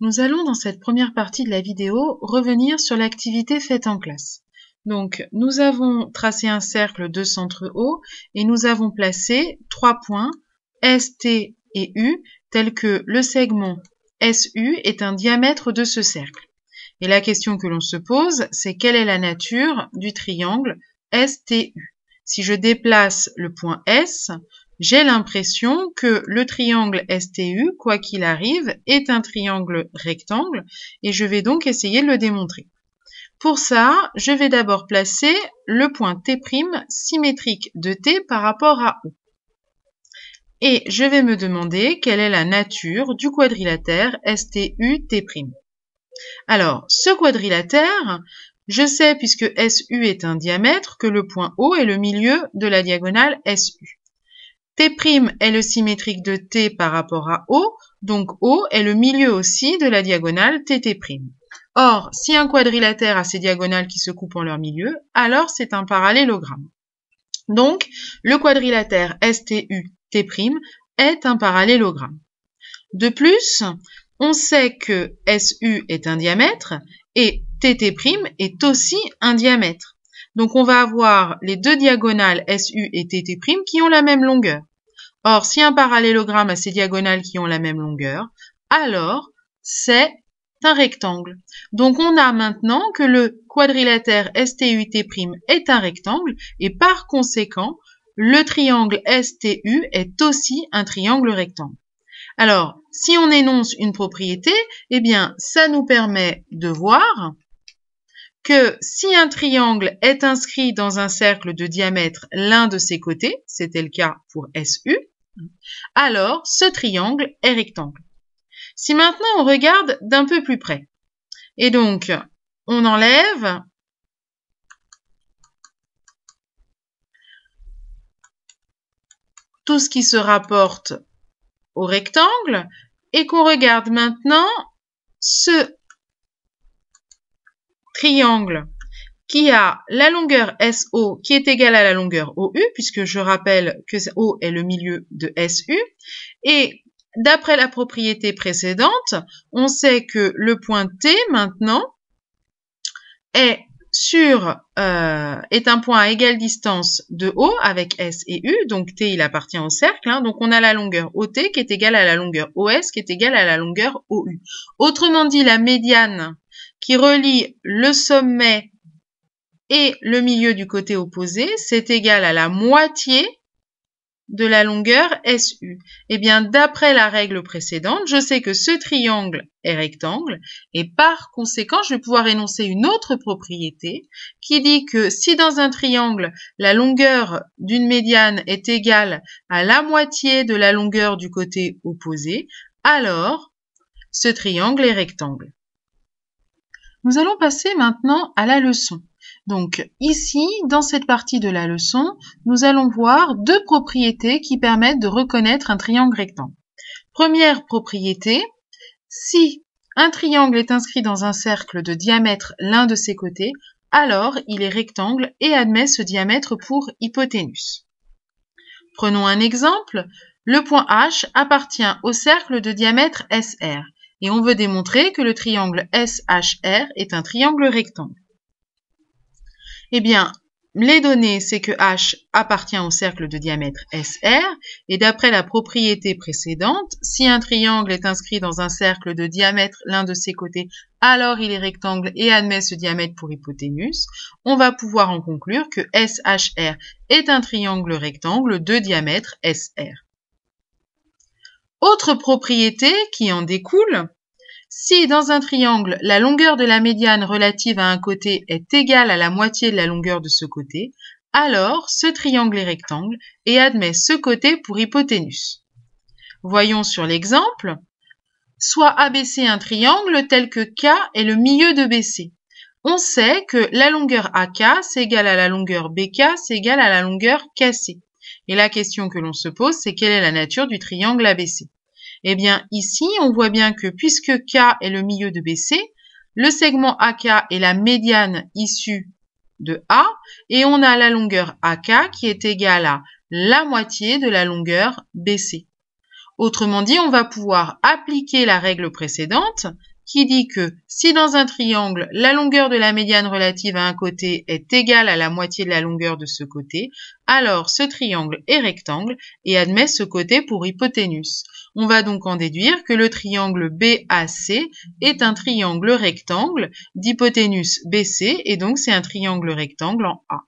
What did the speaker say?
Nous allons dans cette première partie de la vidéo revenir sur l'activité faite en classe. Donc, nous avons tracé un cercle de centre O et nous avons placé 3 points S, T et U tels que le segment SU est un diamètre de ce cercle. Et la question que l'on se pose, c'est quelle est la nature du triangle STU? Si je déplace le point S, j'ai l'impression que le triangle STU, quoi qu'il arrive, est un triangle rectangle et je vais donc essayer de le démontrer. Pour ça, je vais d'abord placer le point T' symétrique de T par rapport à O. Et je vais me demander quelle est la nature du quadrilatère STU-T'. Alors, ce quadrilatère, je sais, puisque SU est un diamètre, que le point O est le milieu de la diagonale SU. T' est le symétrique de T par rapport à O, donc O est le milieu aussi de la diagonale TT'. Or, si un quadrilatère a ses diagonales qui se coupent en leur milieu, alors c'est un parallélogramme. Donc, le quadrilatère STU-T' est un parallélogramme. De plus, on sait que SU est un diamètre et TT' est aussi un diamètre. Donc on va avoir les deux diagonales SU et TT' qui ont la même longueur. Or, si un parallélogramme a ses diagonales qui ont la même longueur, alors c'est un rectangle. Donc on a maintenant que le quadrilatère STU-T' est un rectangle et par conséquent, le triangle STU est aussi un triangle rectangle. Alors, si on énonce une propriété, eh bien, ça nous permet de voir que si un triangle est inscrit dans un cercle de diamètre l'un de ses côtés, c'était le cas pour SU, alors ce triangle est rectangle. Si maintenant on regarde d'un peu plus près, et donc on enlève tout ce qui se rapporte au rectangle, et qu'on regarde maintenant ce triangle qui a la longueur SO qui est égale à la longueur OU, puisque je rappelle que O est le milieu de SU, et d'après la propriété précédente, on sait que le point T maintenant est un point à égale distance de O avec S et U, donc T il appartient au cercle, donc on a la longueur OT qui est égale à la longueur OS qui est égale à la longueur OU. Autrement dit, la médiane qui relie le sommet et le milieu du côté opposé, c'est égal à la moitié de la longueur SU. Eh bien, d'après la règle précédente, je sais que ce triangle est rectangle et par conséquent, je vais pouvoir énoncer une autre propriété qui dit que si dans un triangle, la longueur d'une médiane est égale à la moitié de la longueur du côté opposé, alors ce triangle est rectangle. Nous allons passer maintenant à la leçon. Donc ici, dans cette partie de la leçon, nous allons voir deux propriétés qui permettent de reconnaître un triangle rectangle. Première propriété, si un triangle est inscrit dans un cercle de diamètre l'un de ses côtés, alors il est rectangle et admet ce diamètre pour hypoténuse. Prenons un exemple, le point H appartient au cercle de diamètre SR et on veut démontrer que le triangle SHR est un triangle rectangle. Eh bien, les données, c'est que H appartient au cercle de diamètre SR, et d'après la propriété précédente, si un triangle est inscrit dans un cercle de diamètre l'un de ses côtés, alors il est rectangle et admet ce diamètre pour hypoténuse, on va pouvoir en conclure que SHR est un triangle rectangle de diamètre SR. Autre propriété qui en découle, si dans un triangle, la longueur de la médiane relative à un côté est égale à la moitié de la longueur de ce côté, alors ce triangle est rectangle et admet ce côté pour hypoténuse. Voyons sur l'exemple, soit ABC un triangle tel que K est le milieu de BC. On sait que la longueur AK c'est égal à la longueur BK c'est égal à la longueur KC. Et la question que l'on se pose, c'est quelle est la nature du triangle ABC? Eh bien, ici, on voit bien que puisque K est le milieu de BC, le segment AK est la médiane issue de A, et on a la longueur AK qui est égale à la moitié de la longueur BC. Autrement dit, on va pouvoir appliquer la règle précédente qui dit que si dans un triangle, la longueur de la médiane relative à un côté est égale à la moitié de la longueur de ce côté, alors ce triangle est rectangle et admet ce côté pour hypoténuse. On va donc en déduire que le triangle BAC est un triangle rectangle d'hypoténuse BC et donc c'est un triangle rectangle en A.